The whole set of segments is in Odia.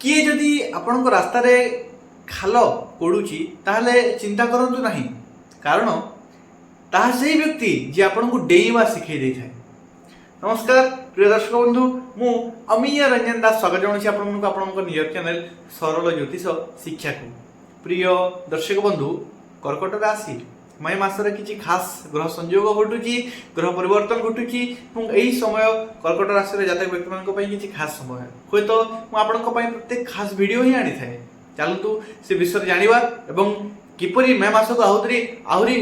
किए जदि आपण रास्तार खाल पड़ुची ताहले चिंता करंतु नहीं, कारण ताहा सही व्यक्ति जे आपण को डेइबा शिखई दे थाए। नमस्कार प्रिय दर्शक बंधु, मु अमीय रंजन दास स्वागत जनाऊँ आपण निज चैनल सरल ज्योतिष शिक्षा को। प्रिय दर्शक बंधु, कर्कट राशि मई मासरे किसी खास ग्रह संयोग घटुची, ग्रह परिवर्तन घटुची। यही समय कर्कट राशि जातक व्यक्ति मान किसी खास समय हे तो मुझे प्रत्येक खास वीडियो ही आनी थाए। चलतु से विषय जानिबा एवं किपरि मे मास को आहरी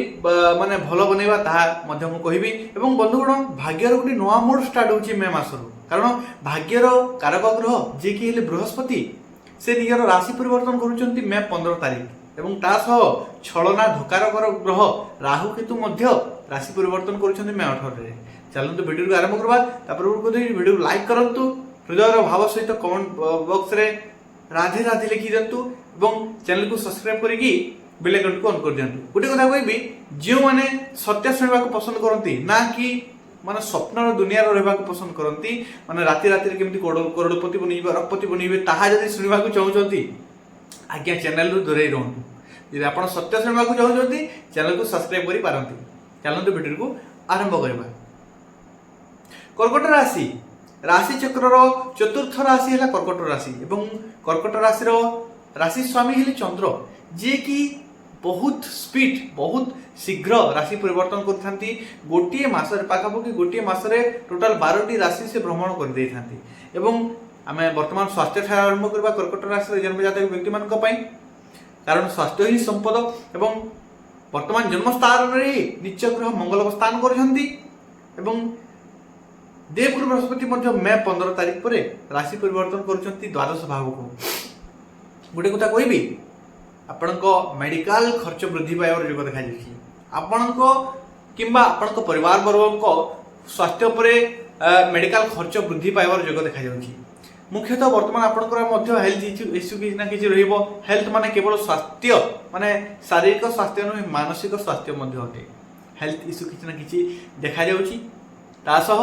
माने भल बनैबा ताहा मध्य मु कहिबी। एवं बंधुगण, भाग्यर गोटे नवा मोड स्टार्ट होची मे मासरु, कारण भाग्यर कारक ग्रह जे कि हेले बृहस्पति से निजर राशि परिवर्तन करूचंती मे 15 तारिख एवं ता सह छलना धोकार ग्रह राहु केतु मध्य राशि परिवर्तन करूचंती मे 18 रे। चलतु वीडियो को आरंभ करबा। तापर वीडियो वीडियो लाइक करंतु, हृदयर भाव सहित कमेंट बॉक्स रे राधे राधे लिखि दियंतु एवं चैनल को सब्सक्राइब करिकी बेल आइकन को ऑन कर दियंतु। गोटे कथा कहबी, जो माने सत्य सुनबा को पसंद करंती ना कि माने स्वप्नर दुनिया रहबा को पसंद करंती, माने राति राति रे केमती करोड़पति बनिबे रखपति बनिबे ताहा जदि सुनबा को चाहउचंती आज्ञा चैनल रु दूरे रहंतु। यदि आपण सत्य सुनबा को चाहउचंती चैनल को सब्सक्राइब करि पारंती। चलंतु वीडियो को आरंभ करबा। कर्कट राशि राशि चक्र चतुर्थ राशि है कर्कट राशि एवं कर्कट राशि राशि स्वामी हेले चंद्र, जे कि बहुत स्पीड बहुत शीघ्र राशि परिवर्तन करथांती। गोटे मासरे पाखापाखि गोटे मासरे टोटाल 12टी राशि से भ्रमण कर देई थांती। एवं आमे वर्तमान स्वास्थ्य ठार आरंभ करबा कर्कट राशि जन्म जातक व्यक्ति मानक पई, कारण स्वास्थ्य ही संपद। एवं वर्तमान जन्म स्थान रे नीच ग्रह मंगल अवस्थान करछंती एवं देवगुरु बृहस्पति मध्य मे 15 तारिख पर राशि परिवर्तन करुचंती द्वादश भाव को। गोटे कथा कहबी, आपणको मेडिकल खर्च वृद्धि पाइबार योग देखा जायछि। आपणको किंबा आपणको परिवार वर्गको स्वास्थ्य उपरे मेडिकल खर्च वृद्धि पाइबार योग देखा जायछि। मुख्यतः वर्तमान आपणकर मध्य हेल्थ इश्यू कि ना कि रहइबो। हेल्थ माने केवल स्वास्थ्य माने शारीरिक स्वास्थ्य नहीं, मानसिक स्वास्थ्य मध्य होते। हेल्थ इश्यू कि ना कि देखा जायछि। ता सह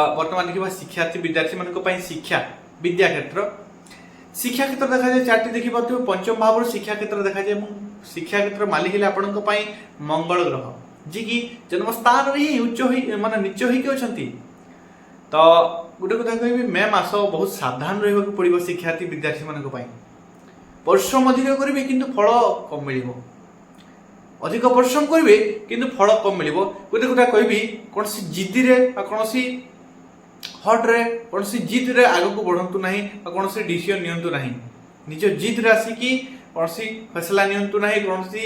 वर्तमान देखा शिक्षार्थी विद्यार्थी मान शिक्षा विद्या क्षेत्र देखा जाए। चार्ट देखी पार्थ पंचम भाव शिक्षा क्षेत्र देखा जाए। शिक्षा क्षेत्र मालिक हेले आपण मंगल ग्रह, जी कि जन्मस्थान ही उच्च माने नीच होइके अछंती। तो गोटे कथा कहबी, मे मास बहुत सावधान रहबाक पड़िबो शिक्षार्थी विद्यार्थी मानक पई। परिश्रम अधिक करिवे किंतु फल कम मिलिबो, अधिक परिश्रम करेंगे किंतु फल कम मिल। गोटे कथा कहबी, कौन सी जिद्दी रे कौन सी हट रे कौन सी जिद रे आग को बढ़ंतु नहीं, कौन सी डिसीजन नियंतु नहीं। निज जिद रे आसिकी कौन सी फैसला नियंतु नहीं, कौन सी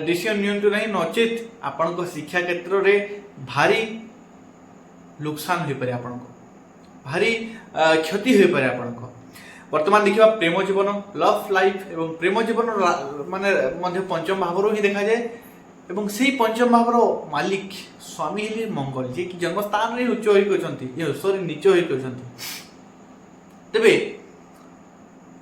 डिसीजन नियंतु नहीं, नचेत आपण को शिक्षा क्षेत्र रे भारी नुकसान हो पारे, आपण को भारी क्षति हो पारे। आपण को वर्तमान देखिबा प्रेम जीवन लव लाइफ एवं प्रेम जीवन माने मध्य पंचम भाव ही देखा जाए। एवं से पंचम भावर मालिक स्वामी हेले मंगल, जे कि जन्मस्थान रे उच्च होई कहउछंती, सॉरी नीच होई कहउछंती। तबे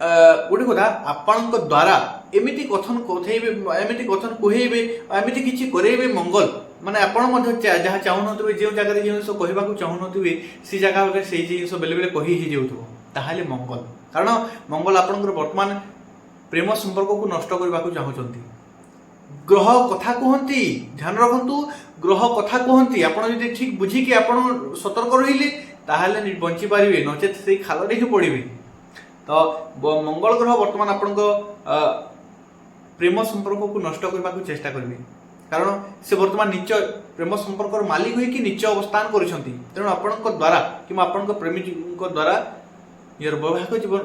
गोटे कथा, आपण द्वारा एमिति कथन कथेबे एमिति कथन कहेबे एमिति किछि करेबे मंगल, माने आपण मध्य जहा चाहूनथबे जे जगह रे जिंस कहबा को चाहूनथबे से जगह रे से जिंस बेले बेले कहि हि जेउथबो ताहाले मंगल। कारण मंगल आपणकर वर्तमान प्रेम संपर्क को नष्ट करबा को चाहउछंती। ग्रह कथा कहती, ध्यान रखु, ग्रह कथा कहती। आपड़ जब ठीक बुझिकी आप सतर्क रहिले ताहले बंची पारे, नचेत से खाल ही पड़े। तो मंगल ग्रह वर्तमान आपण प्रेम संपर्क को नष्ट करने को चेष्टा करेंगे, कारण से वर्तमान नीच प्रेम संपर्क मालिक होइकी नीच अवस्थान करछंती। तेणु आपण द्वारा कि आपण प्रेमी द्वारा यार वैवाहिक जीवन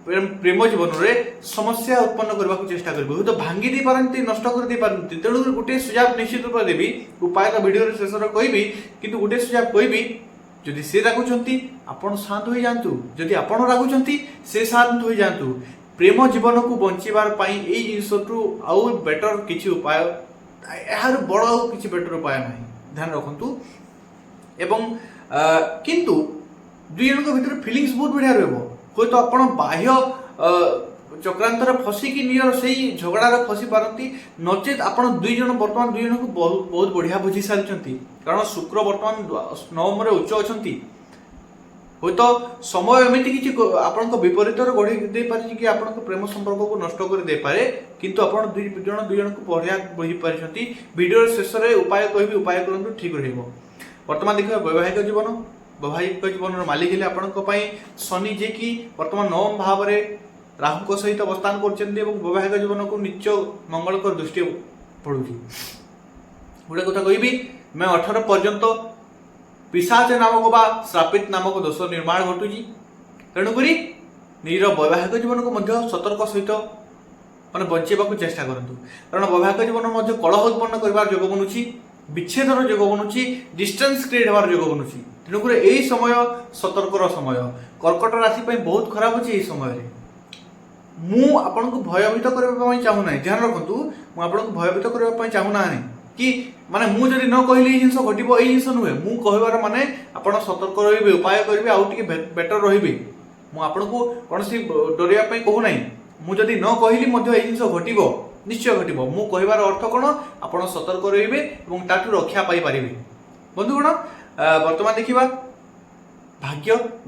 प्रेम जीवन में समस्या उत्पन्न करने को चेष्टा करेंगे, तो भांगी दे पारती, नष्ट कर दे पारती। तेणु गोटे सुझाव निश्चित रूप देवी, उपाय तो वीडियो शेष कहबी, किंतु गोटे सुझाव कहबी, जदि से रागुचंती आपण शांत हो जातु, जदि आपण रागुचंती से शांत हो जातु। प्रेम जीवन को बंचार यही जिनसु आउ बेटर किसी उपाय, यार बड़ किसी बेटर उपाय ना, ध्यान रखु। एवं किंतु दुई जन भर फिलिंग्स बहुत बढ़िया रही तो आप बाह्य चक्रांतर फसिकी नियर से झगड़ार फसी पारती, नचेत आपण दुई जन बर्तमान दुई जन को बहुत बढ़िया बुझी सारी। कारण शुक्र बर्तमान नवम उच्च अच्छा ହୁଏତ ସମୟ ଏମିତି କିଛି ଆପଣଙ୍କ ବିପରୀତରେ ଗଢ଼ି ଦେଇପାରିଛି କି ଆପଣଙ୍କ ପ୍ରେମ ସମ୍ପର୍କକୁ ନଷ୍ଟ କରିଦେଇପାରେ, କିନ୍ତୁ ଆପଣ ଦୁଇ ଜଣଙ୍କୁ ବଢ଼ିଆ ବୁଝିପାରିଛନ୍ତି। ଭିଡ଼ିଓର ଶେଷରେ ଉପାୟ କହିବି, ଉପାୟ କରନ୍ତୁ, ଠିକ୍ ରହିବ। ବର୍ତ୍ତମାନ ଦେଖିବା ବୈବାହିକ ଜୀବନ। ବୈବାହିକ ଜୀବନର ମାଲିକ ହେଲେ ଆପଣଙ୍କ ପାଇଁ ଶନି, ଯିଏକି ବର୍ତ୍ତମାନ ନବମ ଭାବରେ ରାହୁଙ୍କ ସହିତ ଅବସ୍ଥାନ କରୁଛନ୍ତି ଏବଂ ବୈବାହିକ ଜୀବନକୁ ନିଚ ମଙ୍ଗଳଙ୍କର ଦୃଷ୍ଟି ପଡ଼ୁଛି। ଗୋଟେ କଥା କହିବି, ମେ 18 ପର୍ଯ୍ୟନ୍ତ ପିଶାଚ ନାମକ ବା ଶ୍ରାପିତ ନାମକ ଦୋଷ ନିର୍ମାଣ ଘଟୁଛି। ତେଣୁକରି ନିଜର ବୈବାହିକ ଜୀବନକୁ ମଧ୍ୟ ସତର୍କ ସହିତ ବଞ୍ଚାଇବାକୁ ଚେଷ୍ଟା କରନ୍ତୁ, କାରଣ ବୈବାହିକ ଜୀବନ ମଧ୍ୟ କଳହ ଉତ୍ପନ୍ନ କରିବାର ଯୋଗ ବନୁଛି, ବିଚ୍ଛେଦର ଯୋଗ ବନୁଛି, ଡିଷ୍ଟାନ୍ସ କ୍ରିଏଟ୍ ହେବାର ଯୋଗ ବନୁଛି। ତେଣୁକରି ଏହି ସମୟ ସତର୍କର ସମୟ। କର୍କଟ ରାଶି ପାଇଁ ବହୁତ ଖରାପ ଅଛି ଏହି ସମୟରେ। ମୁଁ ଆପଣଙ୍କୁ ଭୟଭୀତ କରିବା ପାଇଁ ଚାହୁଁନାହିଁ, ଧ୍ୟାନ ରଖନ୍ତୁ, ମୁଁ ଆପଣଙ୍କୁ ଭୟଭୀତ କରିବା ପାଇଁ ଚାହୁଁନାହିଁ କି ମୁଁ ଯଦି ନ କହିଲି ଏଇ ଜିନିଷ ଘଟିବ, ଏଇ ଜିନିଷ ନୁହେଁ। ମୁଁ କହିବାର ଆପଣ ସତର୍କ ରହିବେ, ଉପାୟ କରିବେ, ଆଉ ଟିକେ ବେଟର ରହିବେ। ମୁଁ ଆପଣଙ୍କୁ କୌଣସି ଡରିବା ପାଇଁ କହୁନାହିଁ। ମୁଁ ଯଦି ନ କହିଲି ମଧ୍ୟ ଏଇ ଜିନିଷ ଘଟିବ, ନିଶ୍ଚୟ ଘଟିବ। ମୁଁ କହିବାର ଅର୍ଥ କ'ଣ, ଆପଣ ସତର୍କ ରହିବେ ଏବଂ ତାଠୁ ରକ୍ଷା ପାଇପାରିବେ। ବନ୍ଧୁଗଣ, ବର୍ତ୍ତମାନ ଦେଖିବା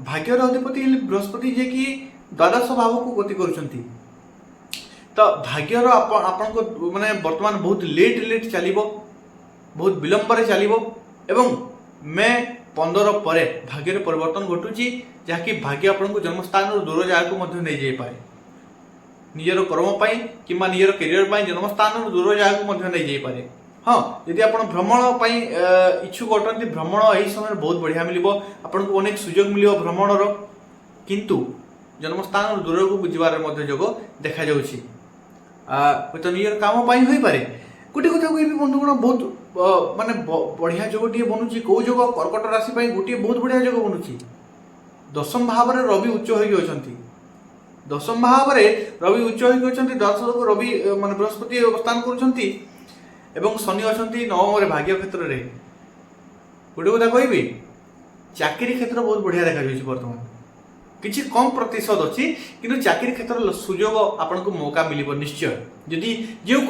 ଭାଗ୍ୟର ଅଧିପତି ହେଲେ ବୃହସ୍ପତି, ଯିଏକି ଦ୍ୱାଦଶ ଭାବକୁ ଗତି କରୁଛନ୍ତି। ତ ଭାଗ୍ୟର ଆପଣଙ୍କ ବର୍ତ୍ତମାନ ବହୁତ ଲେଟ୍ ଚାଲିବ, ବହୁତ ବିଳମ୍ବରେ ଚାଲିବ ଏବଂ ମେ 15 ପରେ ଭାଗ୍ୟରେ ପରିବର୍ତ୍ତନ ଘଟୁଛି, ଯାହାକି ଭାଗ୍ୟ ଆପଣଙ୍କୁ ଜନ୍ମସ୍ଥାନରୁ ଦୂର ଜାଗାକୁ ମଧ୍ୟ ନେଇଯାଇପାରେ। ନିଜର କର୍ମ ପାଇଁ କିମ୍ବା ନିଜର କ୍ୟାରିୟର ପାଇଁ ଜନ୍ମସ୍ଥାନରୁ ଦୂର ଜାଗାକୁ ମଧ୍ୟ ନେଇଯାଇପାରେ। ହଁ, ଯଦି ଆପଣ ଭ୍ରମଣ ପାଇଁ ଇଚ୍ଛୁକ ଅଟନ୍ତି, ଭ୍ରମଣ ଏହି ସମୟରେ ବହୁତ ବଢ଼ିଆ ମିଳିବ। ଆପଣଙ୍କୁ ଅନେକ ସୁଯୋଗ ମିଳିବ ଭ୍ରମଣର, କିନ୍ତୁ ଜନ୍ମସ୍ଥାନରୁ ଦୂରକୁ ଯିବାର ମଧ୍ୟ ଯୋଗ ଦେଖାଯାଉଛି। ହୁଏତ ନିଜର କାମ ପାଇଁ ହୋଇପାରେ। ଗୋଟିଏ କଥା କହିବି ବନ୍ଧୁଗଣ, ବହୁତ ବଢ଼ିଆ ଯୋଗଟିଏ ବନୁଛି। କେଉଁ ଯୋଗ? କର୍କଟ ରାଶି ପାଇଁ ଗୋଟିଏ ବହୁତ ବଢ଼ିଆ ଯୋଗ ବନୁଛି। ଦଶମ ଭାବରେ ରବି ଉଚ୍ଚ ହୋଇକି ଅଛନ୍ତି। ଦଶମ ଭାବରେ ରବି ଉଚ୍ଚ ହୋଇକି ଅଛନ୍ତି। ଦଶମକୁ ରବି ବୃହସ୍ପତି ଅବସ୍ଥାନ କରୁଛନ୍ତି ଏବଂ ଶନି ଅଛନ୍ତି ନବମରେ ଭାଗ୍ୟ କ୍ଷେତ୍ରରେ। ଗୋଟେ କଥା କହିବି, ଚାକିରି କ୍ଷେତ୍ର ବହୁତ ବଢ଼ିଆ ଦେଖାଯାଉଛି। ବର୍ତ୍ତମାନ କିଛି କମ୍ ପ୍ରତିଶତ ଅଛି, କିନ୍ତୁ ଚାକିରି କ୍ଷେତ୍ରରେ ସୁଯୋଗ ଆପଣଙ୍କୁ ମୌକା ମିଳିବ ନିଶ୍ଚୟ। ଯଦି ଯେଉଁ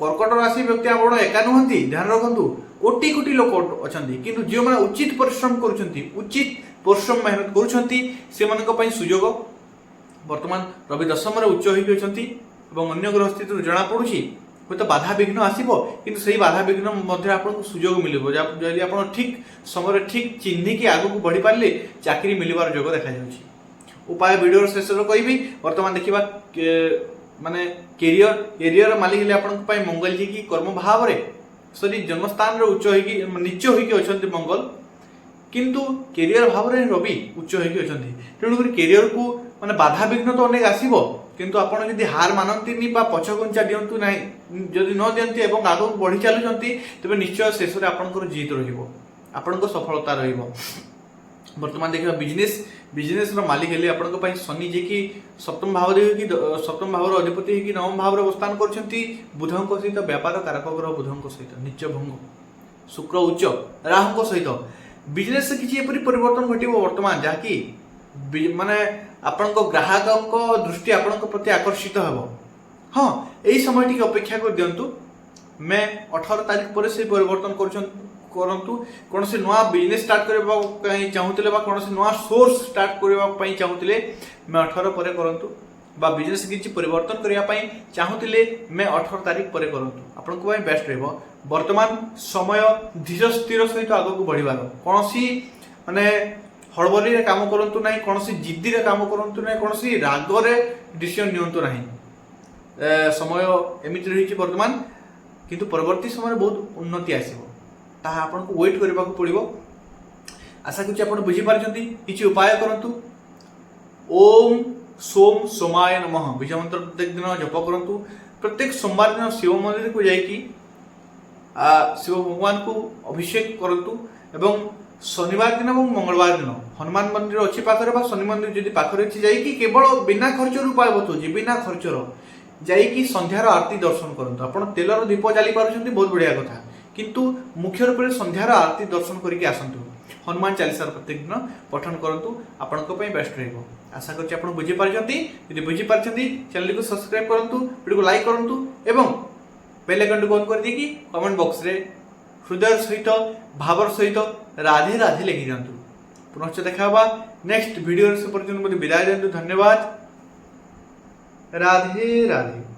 କର୍କଟ ରାଶି ବ୍ୟକ୍ତି ଆପଣ ଏକା ନୁହନ୍ତି, ଧ୍ୟାନ ରଖନ୍ତୁ, କୋଟି କୋଟି ଲୋକ ଅଛନ୍ତି, କିନ୍ତୁ ଯେଉଁମାନେ ଉଚିତ ପରିଶ୍ରମ କରୁଛନ୍ତି, ଉଚିତ ପରିଶ୍ରମ ମେହନତ କରୁଛନ୍ତି, ସେମାନଙ୍କ ପାଇଁ ସୁଯୋଗ। ବର୍ତ୍ତମାନ ରବି ଦଶମରେ ଉଚ୍ଚ ହୋଇକି ଅଛନ୍ତି ଏବଂ ଅନ୍ୟ ଗ୍ରହ ସ୍ଥିତିରୁ ଜଣାପଡ଼ୁଛି ହୁଏତ ବାଧାବିଘ୍ନ ଆସିବ, କିନ୍ତୁ ସେହି ବାଧାବିଘ୍ନ ମଧ୍ୟରେ ଆପଣଙ୍କୁ ସୁଯୋଗ ମିଳିବ। ଯଦି ଆପଣ ଠିକ୍ ସମୟରେ ଠିକ୍ ଚିହ୍ନିକି ଆଗକୁ ବଢ଼ିପାରିଲେ ଚାକିରି ମିଳିବାର ଯୋଗ ଦେଖାଯାଉଛି। ଉପାୟ ଭିଡ଼ିଓର ଶେଷରେ କହିବି। ବର୍ତ୍ତମାନ ଦେଖିବା କ୍ୟାରିୟର ମାଲିକ ହେଲେ ଆପଣଙ୍କ ପାଇଁ ମଙ୍ଗଳ, ଯିଏକି କର୍ମ ଭାବରେ ଜନ୍ମସ୍ଥାନରେ ନିଚ ହୋଇକି ଅଛନ୍ତି ମଙ୍ଗଳ, କିନ୍ତୁ କ୍ୟାରିୟର ଭାବରେ ରବି ଉଚ୍ଚ ହୋଇକି ଅଛନ୍ତି। ତେଣୁକରି କ୍ୟାରିୟରକୁ ବାଧାବିଘ୍ନ ତ ଅନେକ ଆସିବ, କିନ୍ତୁ ଆପଣ ଯଦି ହାର ମାନନ୍ତିନି ବା ପଛଘୁଞ୍ଚା ଦିଅନ୍ତୁ ନାହିଁ, ଯଦି ନ ଦିଅନ୍ତି ଏବଂ ଆଗକୁ ବଢ଼ି ଚାଲୁଛନ୍ତି, ତେବେ ନିଶ୍ଚୟ ଶେଷରେ ଆପଣଙ୍କର ଜିତ ରହିବ, ଆପଣଙ୍କ ସଫଳତା ରହିବ। ବର୍ତ୍ତମାନ ଦେଖିବା ବିଜନେସର ମାଲିକ ହେଲେ ଆପଣଙ୍କ ପାଇଁ ଶନି, ଯିଏକି ସପ୍ତମ ଭାବର ଅଧିପତି ହେଇକି ନବମ ଭାବରେ ଅବସ୍ଥାନ କରୁଛନ୍ତି ବୁଧଙ୍କ ସହିତ, ବ୍ୟାପାର କାରକ ଗ୍ରହ ବୁଧଙ୍କ ସହିତ ନିଚ ଭଙ୍ଗ, ଶୁକ୍ର ଉଚ୍ଚ ରାହୁଙ୍କ ସହିତ। ବିଜନେସରେ କିଛି ଏପରି ପରିବର୍ତ୍ତନ ଘଟିବ ବର୍ତ୍ତମାନ, ଯାହାକି ଆପଣଙ୍କ ଗ୍ରାହକଙ୍କ ଦୃଷ୍ଟି ଆପଣଙ୍କ ପ୍ରତି ଆକର୍ଷିତ ହେବ। ହଁ, ଏହି ସମୟ ଟିକେ ଅପେକ୍ଷା କରି ଦିଅନ୍ତୁ। ମେ 18 ତାରିଖ ପରେ ସେ ପରିବର୍ତ୍ତନ କରନ୍ତୁ। କୌଣସି ନୂଆ ବିଜନେସ୍ ଷ୍ଟାର୍ଟ କରିବା ପାଇଁ ଚାହୁଁଥିଲେ ବା କୌଣସି ନୂଆ ସୋର୍ସ ଷ୍ଟାର୍ଟ କରିବା ପାଇଁ ଚାହୁଁଥିଲେ ମେ 18 ପରେ କରନ୍ତୁ, ବା ବିଜନେସ୍ କିଛି ପରିବର୍ତ୍ତନ କରିବା ପାଇଁ ଚାହୁଁଥିଲେ ମେ 18 ତାରିଖ ପରେ କରନ୍ତୁ, ଆପଣଙ୍କ ପାଇଁ ବେଷ୍ଟ ରହିବ। ବର୍ତ୍ତମାନ ସମୟ ଧୀର ସ୍ଥିର ସହିତ ଆଗକୁ ବଢ଼ିବାର, କୌଣସି ହଡ଼ବଡ଼ିରେ କାମ କରନ୍ତୁ ନାହିଁ, କୌଣସି ଜିଦ୍ଦିରେ କାମ କରନ୍ତୁ ନାହିଁ, କୌଣସି ରାଗରେ ଡିସିସନ୍ ନିଅନ୍ତୁ ନାହିଁ। ସମୟ ଏମିତି ରହିଛି ବର୍ତ୍ତମାନ, କିନ୍ତୁ ପରବର୍ତ୍ତୀ ସମୟରେ ବହୁତ ଉନ୍ନତି ଆସିବ, ତାହା ଆପଣଙ୍କୁ ୱେଟ୍ କରିବାକୁ ପଡ଼ିବ। ଆଶା କରୁଛି ଆପଣ ବୁଝିପାରିଛନ୍ତି। କିଛି ଉପାୟ କରନ୍ତୁ। ଓମ୍ ସୋମ ସୋମାୟ ନମଃ ବିଜୟ ମନ୍ତ୍ର ପ୍ରତ୍ୟେକ ଦିନ ଜପ କରନ୍ତୁ। ପ୍ରତ୍ୟେକ ସୋମବାର ଦିନ ଶିବ ମନ୍ଦିରକୁ ଯାଇକି ଶିବ ଭଗବାନଙ୍କୁ ଅଭିଷେକ କରନ୍ତୁ ଏବଂ ଶନିବାର ଦିନ ଏବଂ ମଙ୍ଗଳବାର ଦିନ ହନୁମାନ ମନ୍ଦିର ଅଛି ପାଖରେ ବା ଶନି ମନ୍ଦିର ଯଦି ପାଖରେ ଅଛି, ଯାଇକି କେବଳ ବିନା ଖର୍ଚ୍ଚର ଉପାୟ ବତାଉଛି, ବିନା ଖର୍ଚ୍ଚର ଯାଇକି ସନ୍ଧ୍ୟାର ଆରତୀ ଦର୍ଶନ କରନ୍ତୁ। ଆପଣ ତେଲର ଦୀପ ଜାଳି ପାରୁଛନ୍ତି, ବହୁତ ବଢ଼ିଆ କଥା, କିନ୍ତୁ ମୁଖ୍ୟ ରୂପରେ ସନ୍ଧ୍ୟାର ଆରତୀ ଦର୍ଶନ କରିକି ଆସନ୍ତୁ। ହନୁମାନ ଚାଳିଶାର ପ୍ରତ୍ୟେକ ଦିନ ପଠନ କରନ୍ତୁ, ଆପଣଙ୍କ ପାଇଁ ବେଷ୍ଟ ରହିବ। ଆଶା କରୁଛି ଆପଣ ବୁଝିପାରିଛନ୍ତି। ଯଦି ବୁଝିପାରିଛନ୍ତି, ଚ୍ୟାନେଲକୁ ସବସ୍କ୍ରାଇବ କରନ୍ତୁ, ଭିଡ଼ିଓକୁ ଲାଇକ୍ କରନ୍ତୁ ଏବଂ ବେଲ୍ ଆଇକନଟିକୁ ଅନ୍ କରିଦେଇକି କମେଣ୍ଟ ବକ୍ସରେ ହୃଦୟ ସହିତ ଭାବର ସହିତ ରାଧେ ରାଧେ ଲେଖି ଦିଅନ୍ତୁ। पुनश्च देखा नेक्स्ट वीडियो से पर्यटन विदाय दिंतु। धन्यवाद। राधे राधे।